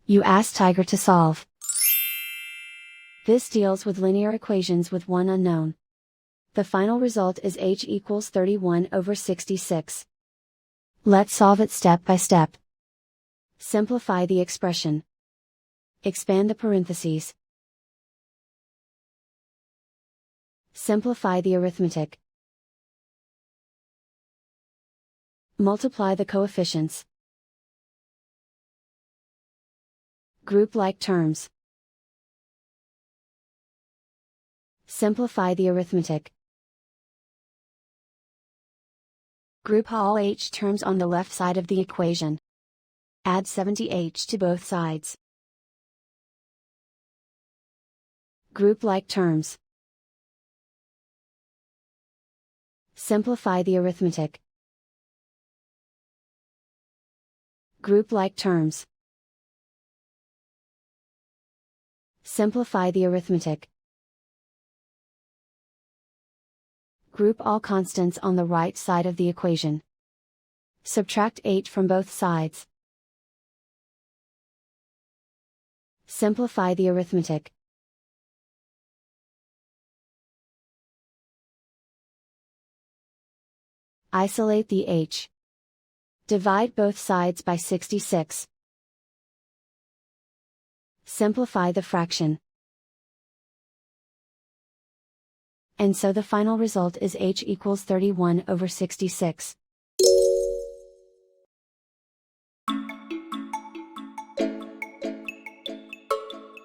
You ask Tiger to solve. This deals with linear equations with one unknown. The final result is h equals 31 over 66. Let's solve it step by step. Simplify the expression. Expand the parentheses. Simplify the arithmetic. Multiply the coefficients. Group like terms. Simplify the arithmetic. Group all h terms on the left side of the equation. Add 70h to both sides. Group like terms. Simplify the arithmetic. Group like terms. Simplify the arithmetic. Group all constants on the right side of the equation. Subtract 8 from both sides. Simplify the arithmetic. Isolate the h. Divide both sides by 66. Simplify the fraction. And so the final result is h equals 31 over 66.